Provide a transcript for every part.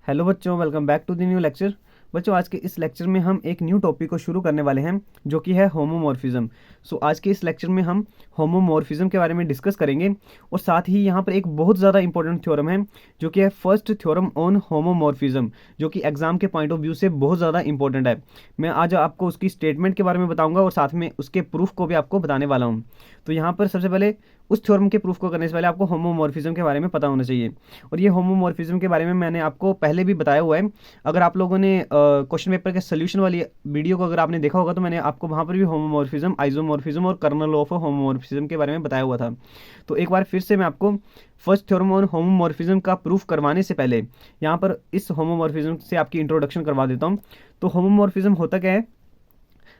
Hello बच्चों, welcome back to the new lecture. बच्चों, आज के इस लेक्चर में हम एक न्यू टॉपिक को शुरू करने वाले हैं जो कि है होमोमॉर्फिज्म। आज के इस लेक्चर में हम होमोमॉर्फिज्म के बारे में डिस्कस करेंगे और साथ ही यहाँ पर एक बहुत ज़्यादा इंपॉर्टेंट थ्योरम है जो कि है फर्स्ट थ्योरम ऑन होमोमॉर्फिज्म, जो कि एग्जाम के पॉइंट ऑफ व्यू से बहुत ज़्यादा इंपॉर्टेंट है। मैं आज आपको उसकी स्टेटमेंट के बारे में बताऊँगा और साथ में उसके प्रूफ को भी आपको बताने वाला हूँ। तो यहाँ पर सबसे पहले उस थ्योरम के प्रूफ को करने से पहले आपको होमोमॉर्फिज्म के बारे में पता होना चाहिए। और ये होमोमॉर्फिज्म के बारे में मैंने आपको पहले भी बताया हुआ है। अगर आप लोगों ने क्वेश्चन पेपर के सोल्यूशन वाली वीडियो को अगर आपने देखा होगा तो मैंने आपको वहाँ पर भी होमोमॉर्फिज्म, आइसोमॉर्फिज्म और कर्नल ऑफ होमोमॉर्फिज्म के बारे में बताया हुआ था। तो एक बार फिर से मैं आपको फर्स्ट थ्योरम ऑन होमोमॉर्फिज्म का प्रूफ करवाने से पहले यहाँ पर इस होमोमॉर्फिज्म से आपकी इंट्रोडक्शन करवा देता हूँ। तो होमोमॉर्फिज्म होता क्या है?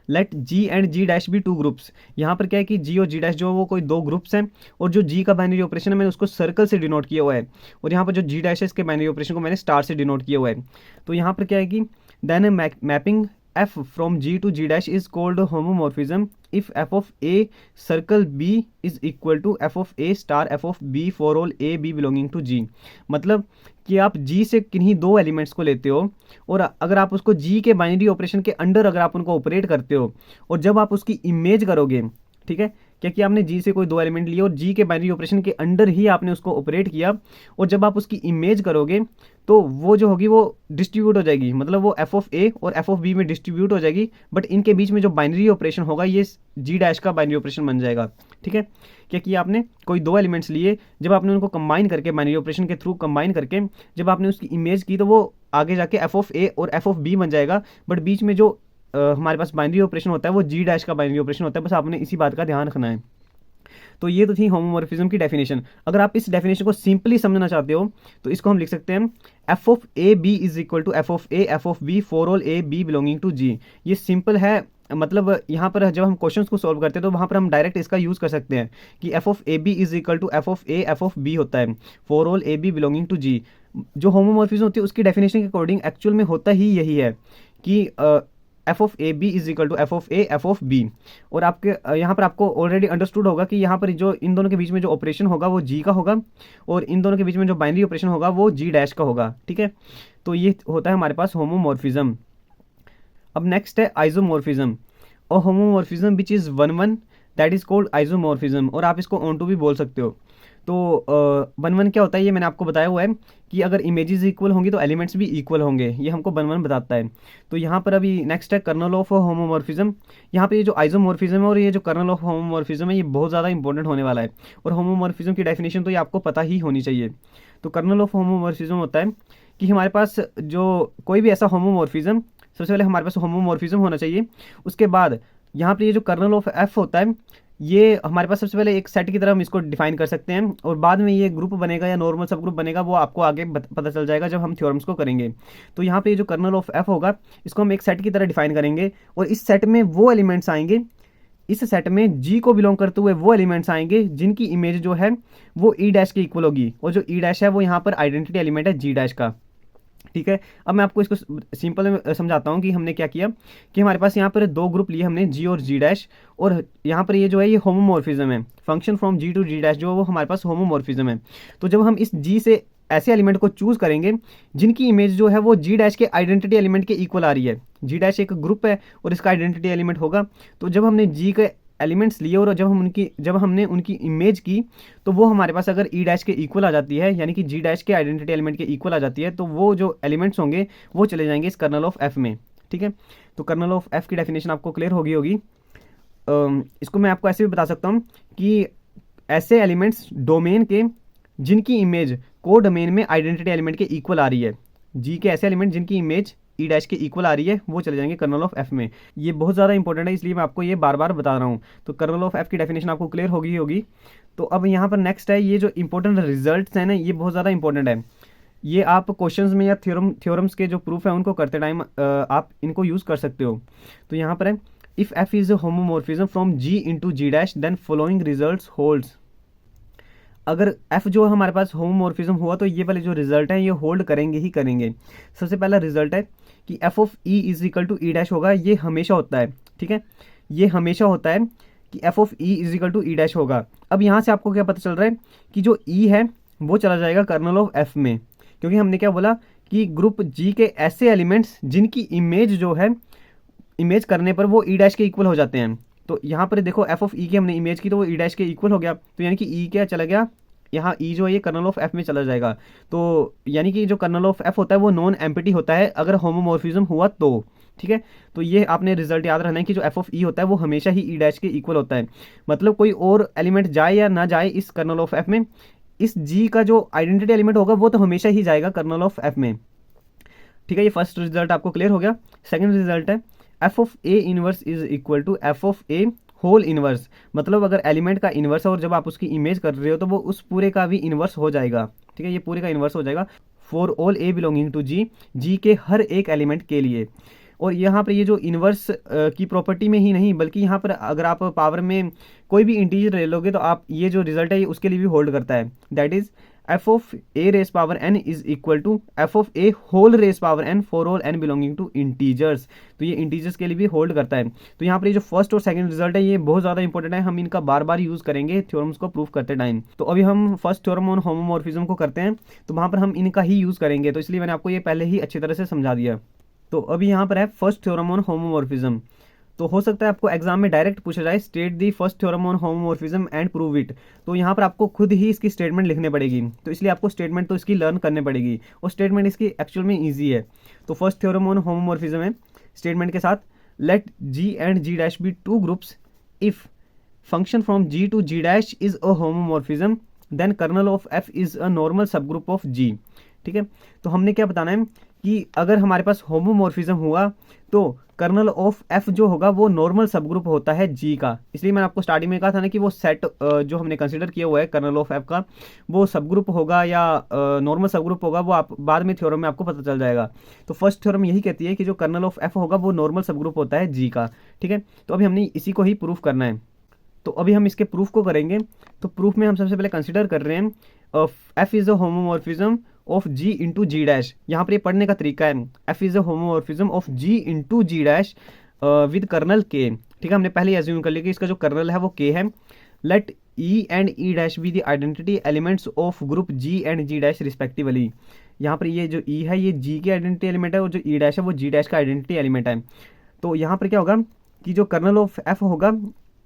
Let G and G dash be two groups. यहाँ पर क्या है कि जी और जी डैश जो वो कोई दो ग्रुप्स हैं और जो जी का बाइनरी ऑपरेशन है मैंने उसको सर्कल से डिनोट किया हुआ है और यहाँ पर जो जी डैश है इसके बाइनरी ऑपरेशन को मैंने स्टार से डिनोट किया हुआ है। तो यहाँ पर क्या है कि then mapping f from g to g dash is called homomorphism if f of a circle b is equal to f of a star f of b for all a b belonging to g। मतलब कि आप g से किन्हीं दो elements को लेते हो और अगर आप उसको g के बाइनरी ऑपरेशन के अंडर अगर आप उनको ऑपरेट करते हो और जब आप उसकी इमेज करोगे, ठीक है, क्या कि आपने जी से कोई दो एलिमेंट लिए और जी के बाइनरी ऑपरेशन के अंडर ही आपने उसको ऑपरेट किया और जब आप उसकी इमेज करोगे तो वो जो होगी वो डिस्ट्रीब्यूट हो जाएगी, मतलब वो एफ ऑफ ए और एफ ऑफ बी में डिस्ट्रीब्यूट हो जाएगी। बट इनके बीच में जो बाइनरी ऑपरेशन होगा ये जी डैश का बाइनरी ऑपरेशन बन जाएगा। ठीक है, क्या कि आपने कोई दो एलिमेंट्स लिए, जब आपने उनको कंबाइन करके बाइनरी ऑपरेशन के थ्रू कंबाइन करके जब आपने उसकी इमेज की तो वो आगे जाके एफ ऑफ ए और एफ ऑफ बी बन जाएगा। बट बीच में जो हमारे पास बाइनरी ऑपरेशन होता है वो जी डैश का बाइनरी ऑपरेशन होता है। बस आपने इसी बात का ध्यान रखना है। तो ये तो थी होमोमॉर्फिज्म की डेफिनेशन। अगर आप इस डेफिनेशन को सिंपली समझना चाहते हो तो इसको हम लिख सकते हैं F of A B is equal to F of A F of B for all A B belonging to G. ये सिंपल है। मतलब यहाँ पर जब हम क्वेश्चंस को सॉल्व करते हैं तो वहाँ पर हम डायरेक्ट इसका यूज़ कर सकते हैं कि F of A B is equal to F of A F of B होता है for all A B belonging to G. जो होमोमॉर्फिज्म होती है उसकी डेफिनेशन के अकॉर्डिंग एक्चुअल में होता ही यही है कि F of A B is equal to F of A F of B. और आपके यहाँ पर आपको ऑलरेडी अंडरस्टूड होगा कि यहाँ पर जो इन दोनों के बीच में जो ऑपरेशन होगा वो जी का होगा और इन दोनों के बीच में जो बाइनरी ऑपरेशन होगा वो जी डैश का होगा। ठीक है, तो ये होता है हमारे पास होमोमॉर्फिज्म। अब नेक्स्ट है आइसोमॉर्फिज्म और homomorphism which is one one that is called isomorphism, और आप इसको ऑन टू भी बोल सकते हो। तो वन वन क्या होता है ये मैंने आपको बताया हुआ है कि अगर इमेजेस इक्वल होंगी तो एलिमेंट्स भी इक्वल होंगे, ये हमको वन वन बताता है। तो यहाँ पर अभी नेक्स्ट है कर्नल ऑफ होमोमॉर्फिज्म। यहाँ पे ये जो आइसोमॉर्फिज्म है और ये जो कर्नल ऑफ होमोमॉर्फिज्म है ये बहुत ज़्यादा इंपॉर्टेंट होने वाला है और होमोमॉर्फिज्म की डेफिनेशन तो ये आपको पता ही होनी चाहिए। तो कर्नल ऑफ होमोमॉर्फिज्म होता है कि हमारे पास जो कोई भी ऐसा होमोमॉर्फिज्म, सबसे पहले हमारे पास होमोमॉर्फिज्म होना चाहिए। उसके बाद यहाँ पे ये जो कर्नल ऑफ एफ होता है ये हमारे पास सबसे पहले एक सेट की तरह हम इसको डिफाइन कर सकते हैं और बाद में ये ग्रुप बनेगा या नॉर्मल सब ग्रुप बनेगा वो आपको आगे पता चल जाएगा जब हम थ्योरम्स को करेंगे। तो यहाँ पे ये जो कर्नल ऑफ एफ होगा इसको हम एक सेट की तरह डिफाइन करेंगे और इस सेट में वो एलिमेंट्स आएंगे, इस सेट में जी को बिलोंग करते हुए वो एलिमेंट्स आएंगे जिनकी इमेज जो है वो ई डैश के इक्वल होगी और जो ई डैश है वो यहाँ पर आइडेंटिटी एलिमेंट है जी डैश का। ठीक है, अब मैं आपको इसको सिंपल में समझाता हूँ कि हमने क्या किया कि हमारे पास यहाँ पर दो ग्रुप लिए हमने जी और जी डैश और यहाँ पर ये जो है ये होमोमॉर्फिज्म है, function from G to G dash जो वो हमारे पास होमोमॉर्फिज्म है। तो जब हम इस जी से ऐसे एलिमेंट को चूज करेंगे जिनकी इमेज जो है वो जी डैश के आइडेंटिटी एलिमेंट के इक्वल आ रही है, जी डैश एक ग्रुप है और इसका आइडेंटिटी एलिमेंट होगा। तो जब हमने जी के एलिमेंट्स लिए और जब हमने उनकी इमेज की तो वो हमारे पास अगर ई डैश के इक्वल आ जाती है यानी कि जी डैश के आइडेंटिटी एलिमेंट के इक्वल आ जाती है तो वो जो एलिमेंट्स होंगे वो चले जाएंगे इस कर्नल ऑफ एफ में। ठीक है, तो कर्नल ऑफ एफ की डेफिनेशन आपको क्लियर होगी। इसको मैं आपको ऐसे भी बता सकता हूँ कि ऐसे एलिमेंट्स डोमेन के जिनकी इमेज को डोमेन में आइडेंटिटी एलिमेंट के इक्वल आ रही है, जी के ऐसे एलिमेंट जिनकी इमेज ई डैश के इक्वल आ रही है वो चले जाएंगे कर्नल ऑफ एफ में। ये बहुत ज़्यादा इंपॉर्टेंट है इसलिए मैं आपको ये बार बार बता रहा हूँ। तो कर्नल ऑफ एफ की डेफिनेशन आपको क्लियर होगी। तो अब यहाँ पर नेक्स्ट है ये जो इंपॉर्टेंट रिजल्ट्स हैं ना ये बहुत ज़्यादा इंपॉर्टेंट है। ये आप क्वेश्चंस में या थ्योरम्स के जो प्रूफ है उनको करते टाइम आप इनको यूज़ कर सकते हो। तो यहाँ पर है if F is homomorphism from G into G dash then following results holds. अगर f जो हमारे पास होमोमॉर्फिज्म हुआ तो ये वाले जो रिजल्ट हैं ये होल्ड करेंगे ही करेंगे। सबसे पहला रिजल्ट है कि f of e is equal to E dash होगा, ये हमेशा होता है। ठीक है, ये हमेशा होता है कि f of e is equal to E dash होगा। अब यहाँ से आपको क्या पता चल रहा है कि जो e है वो चला जाएगा कर्नल ऑफ f में, क्योंकि हमने क्या बोला कि ग्रुप जी के ऐसे एलिमेंट्स जिनकी इमेज जो है, इमेज करने पर वो ई डैश के इक्वल हो जाते हैं। तो यहाँ पर देखो एफ ऑफ ई की हमने इमेज की तो वो ई डैश के इक्वल हो गया, तो यानी कि ई क्या चला गया, यहाँ ई जो है ये कर्नल ऑफ एफ में चला जाएगा। तो यानी कि जो कर्नल ऑफ एफ होता है वो नॉन एम्प्टी होता है अगर होमोमॉर्फिज्म हुआ तो, ठीक है। तो ये आपने रिजल्ट याद रखना है कि जो एफ ऑफ ई होता है वो हमेशा ही ई डैश के इक्वल होता है। मतलब कोई और एलिमेंट जाए या ना जाए इस कर्नल ऑफ एफ में, इस जी का जो आइडेंटिटी एलिमेंट होगा वो तो हमेशा ही जाएगा कर्नल ऑफ एफ में, ठीक है। ये फर्स्ट रिजल्ट आपको क्लियर हो गया। सेकंड रिजल्ट है F of A inverse is equal to F of A whole inverse. मतलब अगर एलिमेंट का इनवर्स है और जब आप उसकी इमेज कर रहे हो तो वो उस पूरे का भी इनवर्स हो जाएगा, ठीक है। ये पूरे का इनवर्स हो जाएगा for all A belonging to G, G के हर एक एलिमेंट के लिए। और यहाँ पर ये जो इनवर्स की प्रॉपर्टी में ही नहीं बल्कि यहाँ पर अगर आप पावर में कोई भी इंटीजर ले लोगे तो आप ये जो रिजल्ट है ये उसके लिए भी होल्ड करता है। That is F of A raise power N is equal to F of A whole raise power N for all N belonging to integers. तो ये इंटीजर्स के लिए भी होल्ड करता है। तो यहाँ पर ये जो फर्स्ट और सेकंड रिजल्ट है ये बहुत ज़्यादा इंपॉर्टेंट है, हम इनका बार बार यूज़ करेंगे थ्योरम्स को प्रूव करते टाइम। तो अभी हम फर्स्ट थ्योरम ऑन होमोमॉर्फिज्म को करते हैं, तो वहाँ पर हम इनका ही यूज़ करेंगे, तो इसलिए मैंने आपको ये पहले ही अच्छी तरह से समझा दिया। तो अभी यहाँ पर है फर्स्ट थ्योरम ऑन होमोमॉर्फिज्म। तो हो सकता है आपको एग्जाम में डायरेक्ट पूछा जाए state the first theorem on homomorphism and prove it. तो यहाँ पर आपको खुद ही इसकी स्टेटमेंट लिखनी पड़ेगी, तो इसलिए आपको स्टेटमेंट तो इसकी लर्न करनी पड़ेगी और स्टेटमेंट इसकी एक्चुअल में ईजी है। तो फर्स्ट थ्योरम ऑन होमोमॉर्फिज्म है स्टेटमेंट के साथ let G and G dash be two groups if function from G to G dash is a homomorphism then kernel of F is a normal subgroup of G, ठीक है। तो हमने क्या बताना है कि अगर हमारे पास होमोमॉर्फिज्म हुआ तो कर्नल ऑफ एफ जो होगा वो नॉर्मल सब ग्रुप होता है जी का। इसलिए मैंने आपको स्टार्टिंग में कहा था ना कि वो सेट जो हमने कंसीडर किया हुआ है कर्नल ऑफ एफ का वो सब ग्रुप होगा या नॉर्मल सब ग्रुप होगा, वो आप बाद में थ्योरम में आपको पता चल जाएगा। तो फर्स्ट थ्योरम यही कहती है कि जो कर्नल ऑफ एफ होगा वो नॉर्मल सब ग्रुप होता है जी का, ठीक है। तो अभी हमने इसी को ही प्रूफ करना है। तो अभी हम इसके प्रूफ को करेंगे। तो प्रूफ में हम सबसे पहले कंसिडर कर रहे हैं F is a homomorphism of G into G dash. यहाँ पर ये पढ़ने का तरीका है F is a homomorphism of G into G dash with kernel K, ठीक है। हमने पहले एज्यूम कर लिया कि इसका जो कर्नल है वो के है। Let E and E dash be the identity elements of group G and G dash respectively. यहाँ पर ये जो ई है ये जी के आइडेंटिटी एलिमेंट है और जो ई डैश है वो जी डैश का आइडेंटिटी एलिमेंट है। तो यहाँ पर क्या होगा कि जो कर्नल ऑफ एफ होगा,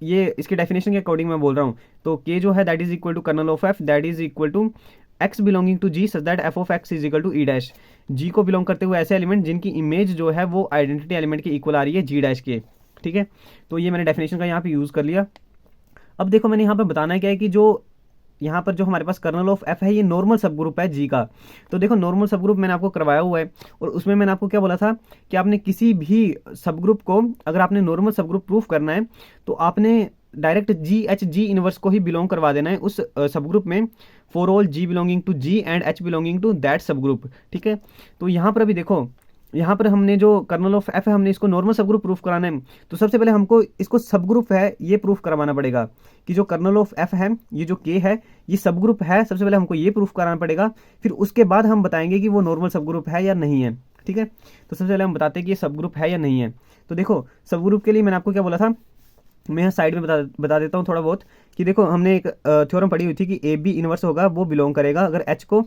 ये इसके डेफिनेशन के अकॉर्डिंग मैं बोल रहा हूँ, तो के जो है that is equal to kernel of F that is equal to X belonging to G such that F of X is equal to E dash. G को बिलोंग करते हुए ऐसे एलिमेंट जिनकी इमेज जो है वो आइडेंटिटी एलिमेंट के equal आ रही है जी डैश के, ठीक है। तो ये मैंने डेफिनेशन का यहाँ पे यूज़ कर लिया। अब देखो मैंने यहाँ पर बताना है क्या है कि जो यहाँ पर जो हमारे पास कर्नल ऑफ एफ है ये नॉर्मल सब ग्रुप है जी का। तो देखो नॉर्मल सब ग्रुप मैंने आपको करवाया हुआ है और उसमें मैंने आपको क्या बोला था कि आपने किसी भी सब ग्रुप को अगर आपने नॉर्मल सब ग्रुप प्रूफ करना है तो आपने डायरेक्ट जी एच जी इनवर्स को ही बिलोंग करवा देना है उस सब ग्रुप में for all G belonging to G and H belonging to that subgroup, ठीक है। तो यहाँ पर अभी देखो यहाँ पर हमने जो कर्नल ऑफ एफ है हमने इसको नॉर्मल सब ग्रुप प्रूफ कराना है। तो सबसे पहले हमको इसको सब ग्रुप है ये प्रूफ करवाना पड़ेगा कि जो कर्नल ऑफ एफ है ये जो के है ये सब ग्रुप है। सबसे पहले हमको ये प्रूफ कराना पड़ेगा, फिर उसके बाद हम बताएंगे कि वो नॉर्मल सब ग्रुप है या नहीं है, ठीक है। तो सबसे पहले हम बताते हैं कि ये सब ग्रुप है या नहीं है। तो देखो सब ग्रुप के लिए मैंने आपको क्या बोला था, मैं यहाँ साइड में बता देता हूँ थोड़ा बहुत कि देखो हमने एक थ्योरम पढ़ी हुई थी कि ए बी इनवर्स होगा वो बिलोंग करेगा अगर एच को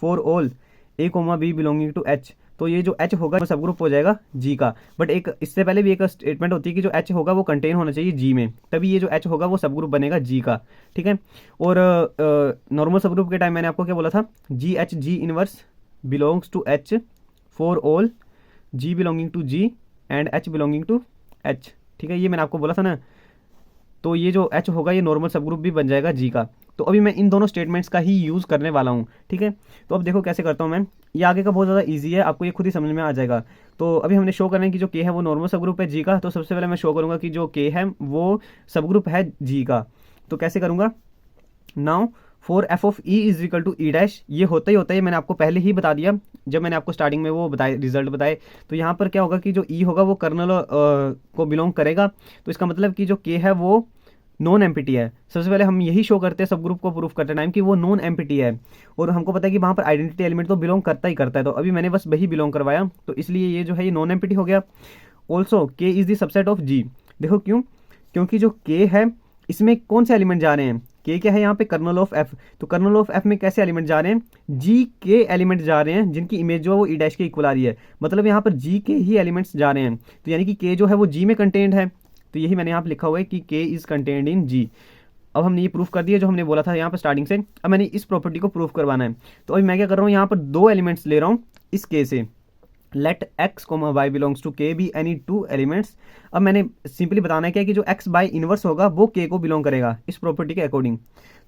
for all A comma B belonging to H. तो ये जो एच होगा वो सब ग्रुप हो जाएगा जी का। बट एक इससे पहले भी एक स्टेटमेंट होती है कि जो एच होगा वो कंटेन होना चाहिए जी में, तभी ये जो एच होगा वो सब ग्रुप बनेगा जी का, ठीक है। और नॉर्मल सब ग्रुप के टाइम मैंने आपको क्या बोला था G H G inverse belongs to H for all G belonging to G and H belonging to H, ठीक है। ये मैंने आपको बोला था ना। तो ये जो एच होगा ये नॉर्मल सब ग्रुप भी बन जाएगा जी का। तो अभी मैं इन दोनों स्टेटमेंट्स का ही यूज़ करने वाला हूँ, ठीक है। तो अब देखो कैसे करता हूँ मैं, ये आगे का बहुत ज़्यादा इजी है, आपको ये खुद ही समझ में आ जाएगा। तो अभी हमने शो करना है कि जो के है वो नॉर्मल सब ग्रुप है जी का। तो सबसे पहले मैं शो करूँगा कि जो के है वो सब ग्रुप है जी का। तो कैसे करूँगा, now for F of E is equal to E dash, ये होता ही मैंने आपको पहले ही बता दिया जब मैंने आपको स्टार्टिंग में वो बताए रिजल्ट बताए। तो यहाँ पर क्या होगा कि जो ई होगा वो कर्नल को बिलोंग करेगा। तो इसका मतलब कि जो के है वो नॉन एम्पिटी है। सबसे पहले हम यही शो करते हैं सब ग्रुप को प्रूफ करते टाइम कि वो नॉन एम्पिटी है और हमको पता है कि वहाँ पर आइडेंटिटी एलिमेंट तो बिलोंग करता ही करता है। तो अभी मैंने बस वही बिलोंग करवाया, तो इसलिए ये जो है ये नॉन एम्पिटी हो गया। ऑल्सो के इज़ द सबसेट ऑफ जी। देखो क्यों, क्योंकि जो के है इसमें कौन से एलिमेंट जा रहे हैं, के क्या है यहाँ पे, कर्नल ऑफ एफ। तो कर्नल ऑफ एफ में कैसे एलिमेंट जा रहे हैं, जी के एलिमेंट जा रहे हैं जिनकी इमेज जो है वो ई डैश के इक्वल आ रही है, मतलब यहाँ पर जी के ही एलिमेंट्स जा रहे हैं। तो यानी कि के जो है वो जी में कंटेंड है, तो यही मैंने यहाँ पे लिखा हुआ है कि के इज कंटेंड इन जी। अब हमने ये प्रूफ कर दिया जो हमने बोला था यहाँ पर स्टार्टिंग से। अब मैंने इस प्रॉपर्टी को प्रूफ करवाना है, तो अभी मैं क्या कर रहा हूँ, यहाँ पर दो एलिमेंट्स ले रहा हूँ इस के से, let X comma Y belongs to K be any two elements. अब मैंने सिंपली बताना है क्या कि जो एक्स बाय इनवर्स होगा वो के को बिलोंग करेगा इस प्रॉपर्टी के अकॉर्डिंग।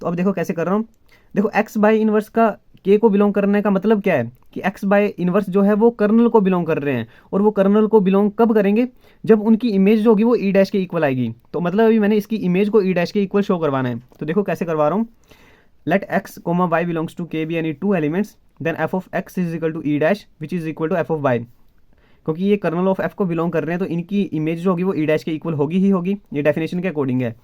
तो अब देखो कैसे कर रहा हूँ, देखो एक्स बाय इनवर्स का के को बिलोंग करने का मतलब क्या है कि एक्स बाय इनवर्स जो है वो कर्नल को बिलोंग कर रहे हैं, और वो कर्नल को बिलोंग कब करेंगे, जब उनकी इमेज जो होगी वो ई डैश के इक्वल आएगी। तो मतलब अभी मैंने इसकी इमेज को ई डैश के इक्वल शो करवाना है, तो देखो कैसे करवा रहा हूँ, let X comma Y belongs to K be any two elements then F of X is equal to E dash which is equal to F of Y. क्योंकि ये कर्नल ऑफ एफ को बिलोंग कर रहे हैं तो इनकी image जो होगी वो ई डैश के इक्वल होगी ही होगी, ये डेफिनेशन के अकॉर्डिंग है।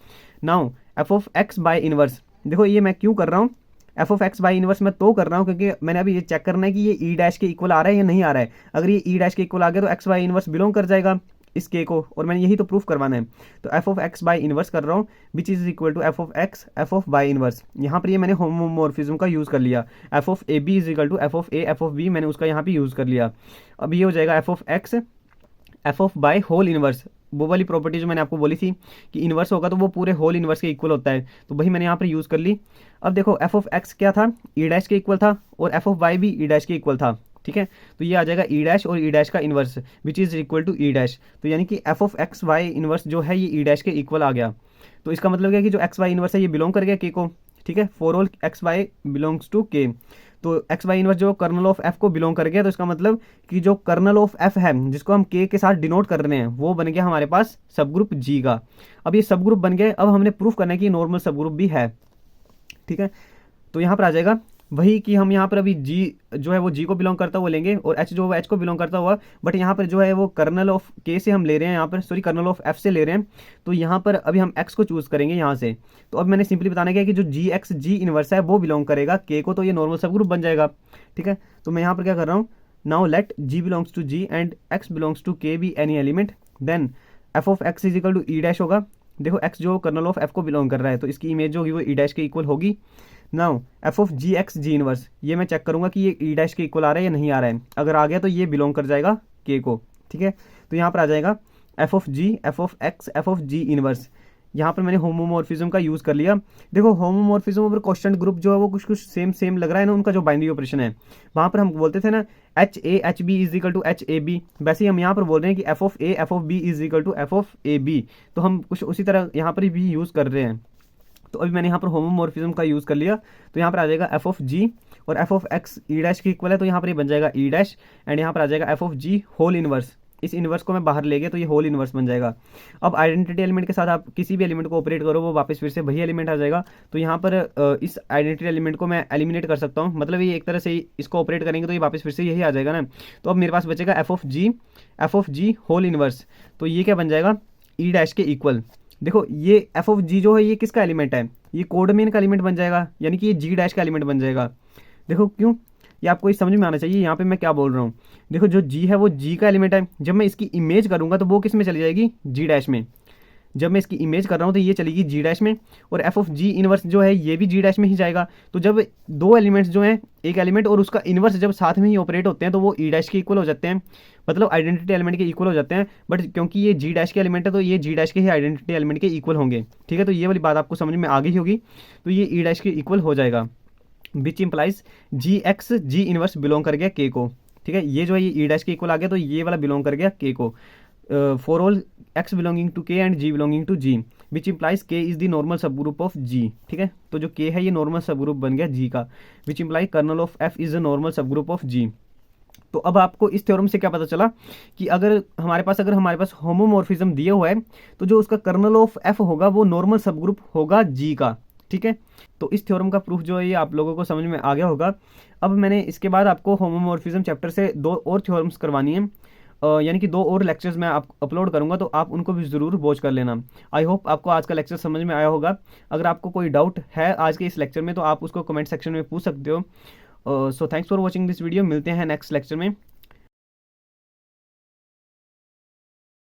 Now F of X by inverse, देखो ये मैं क्यों कर रहा हूँ, F of X by inverse मैं तो कर रहा हूँ क्योंकि मैंने अभी ये चेक करना है कि ये ई डैश के इक्वल आ रहा है या नहीं आ रहा है। अगर ये ई डैश के इक्वल आ गया तो एक्स बाय इनवर्स बिलोंग कर जाएगा इस के को, और मैंने यही तो प्रूफ करवाना है। तो F of X by inverse कर रहा हूँ which is equal to F of X F of by inverse. यहाँ पर ये मैंने होमोमॉर्फिज्म का यूज़ कर लिया, F of A B is equal to F of A F of B, मैंने उसका यहाँ पे यूज़ कर लिया। अब ये हो जाएगा F of X F of by whole inverse, वो वाली प्रॉपर्टी जो मैंने आपको बोली थी कि इनवर्स होगा तो वो पूरे होल इनवर्स के इक्वल होता है, तो वही मैंने यहाँ पर यूज़ कर ली। अब देखो एफ ऑफ एक्स क्या था, ई डैश के इक्वल था, और एफ ऑफ वाई भी ई डैश के इक्वल था, ठीक है। तो ये आ जाएगा ई डैश और ई डैश का inverse which is equal to E dash. तो यानी कि F of X Y inverse जो है ये ई डैश के इक्वल आ गया। तो इसका मतलब क्या कि जो एक्स वाई इन्वर्स है ये बिलोंग कर गया के को, ठीक है, for all X Y belongs to K. तो एक्स वाई इनवर्स जो कर्नल ऑफ एफ को बिलोंग कर गया, तो इसका मतलब कि जो कर्नल ऑफ एफ है जिसको हम के साथ डिनोट कर रहे हैं वो बन गया हमारे पास सब ग्रुप जी का। अब ये सब ग्रुप बन गए, अब हमने प्रूफ करना है कि नॉर्मल सब ग्रुप भी है, ठीक है। तो यहाँ पर आ जाएगा वही कि हम यहाँ पर अभी जी जो है वो जी को बिलोंग करता हुआ लेंगे और एच जो है एच को बिलोंग करता हुआ, बट यहाँ पर जो है वो कर्नल ऑफ के से हम ले रहे हैं, यहाँ पर सॉरी कर्नल ऑफ एफ से ले रहे हैं। तो यहाँ पर अभी हम एक्स को चूज़ करेंगे यहाँ से। तो अब मैंने सिंपली बताना क्या कि जो जी एक्स जी इनवर्स है वो बिलोंग करेगा के को, तो ये नॉर्मल सब ग्रुप बन जाएगा, ठीक है। तो मैं यहाँ पर क्या कर रहा हूँ, now let G belongs to G and X belongs to K be any element, then F of X is equal to E dash होगा। देखो एक्स जो कर्नल ऑफ एफ को बिलोंग कर रहा है तो इसकी इमेज जो होगी वो ई डैश के इक्वल होगी। Now F of G X G inverse, ये मैं चेक करूंगा कि ये ई डैश के इक्वल आ रहा है या नहीं आ रहा है, अगर आ गया तो ये बिलोंग कर जाएगा के को, ठीक है। तो यहाँ पर आ जाएगा F of G F of X F of G inverse. यहाँ पर मैंने होमोमॉर्फिज्म का यूज़ कर लिया। देखो होमोमॉर्फिज्म और कांस्टेंट ग्रुप जो है वो कुछ कुछ सेम लग रहा है ना, उनका जो बाइनरी ऑपरेशन है वहाँ पर हम बोलते थे ना H A H B is equal to H A B, वैसे ही हम यहाँ पर बोल रहे हैं कि F of A F of B is equal to F of A B. तो हम कुछ उसी तरह यहाँ पर भी यूज़ कर रहे हैं। तो अभी मैंने यहाँ पर होमोमॉर्फिज्म का यूज़ कर लिया, तो यहाँ पर आ जाएगा एफ ऑफ जी और F of x E dash के इक्वल है, तो यहाँ पर ये बन जाएगा ई डैश, एंड यहाँ पर आ जाएगा F of G whole inverse. इस इनवर्स को मैं बाहर ले गया तो ये होल इनवर्स बन जाएगा। अब आइडेंटिटी एलिमेंट के साथ आप किसी भी एलिमेंट को ऑपरेट करो वो वापस फिर से वही एलिमेंट आ जाएगा। तो यहाँ पर इस आइडेंटिटी एलिमेंट को मैं एलिमिनेट कर सकता हूँ, मतलब ये एक तरह से इसको ऑपरेट करेंगे तो ये वापस फिर से यही आ जाएगा ना। तो अब मेरे पास बचेगा F of G whole inverse, तो ये क्या बन जाएगा ई डैश के इक्वल। देखो ये एफ ऑफ जी जो है ये किसका एलिमेंट है, ये कोडमेन का एलिमेंट बन जाएगा, यानी कि ये जी डैश का एलिमेंट बन जाएगा। देखो क्यों, ये आपको इस समझ में आना चाहिए यहाँ पे मैं क्या बोल रहा हूँ। देखो जो जी है वो जी का एलिमेंट है, जब मैं इसकी इमेज करूँगा तो वो किस में चली जाएगी, जी डैश में। जब मैं इसकी इमेज कर रहा हूँ तो ये चलेगी जी डैश में, और एफ ऑफ जी इनवर्स जो है ये भी जी डैश में ही जाएगा। तो जब दो एलिमेंट्स जो हैं, एक एलिमेंट और उसका इनवर्स जब साथ में ही ऑपरेट होते हैं तो वो ई डैश के इक्वल हो जाते हैं, मतलब आइडेंटिटी एलिमेंट के इक्वल हो जाते हैं। बट क्योंकि ये जी डैश के एलिमेंट है तो ये जी डैश के ही आइडेंटिटी एलिमेंट के इक्वल होंगे, ठीक है। तो ये वाली बात आपको समझ में आ गई होगी, तो ये ई डैश के इक्वल हो जाएगा, which implies G X G inverse belong कर गया के को, ठीक है। ये जो है ये ई डैश के इक्वल आ गया तो ये वाला बिलोंग कर गया के को, for all X belonging to K and G belonging to G, which implies K is the normal subgroup of G, ठीक है। तो जो के है ये नॉर्मल सब ग्रुप बन गया जी का, which imply kernel of F is a normal subgroup of G. तो अब आपको इस थ्योरम से क्या पता चला कि अगर हमारे पास होमोमॉर्फिज्म दिया हुआ है तो जो उसका कर्नल ऑफ एफ होगा वो नॉर्मल सब ग्रुप होगा जी का, ठीक है। तो इस थ्योरम का प्रूफ जो है ये आप लोगों को समझ में आ गया होगा। अब मैंने इसके बाद आपको होमोमॉर्फिज्म चैप्टर से 2 और थ्योरम्स करवानी है, यानी कि 2 और लेक्चर्स मैं आप अपलोड करूंगा, तो आप उनको भी ज़रूर वॉच कर लेना। आई होप आपको आज का लेक्चर समझ में आया होगा। अगर आपको कोई डाउट है आज के इस लेक्चर में तो आप उसको कमेंट सेक्शन में पूछ सकते हो। So thanks for watching this video, मिलते हैं नेक्स्ट लेक्चर में।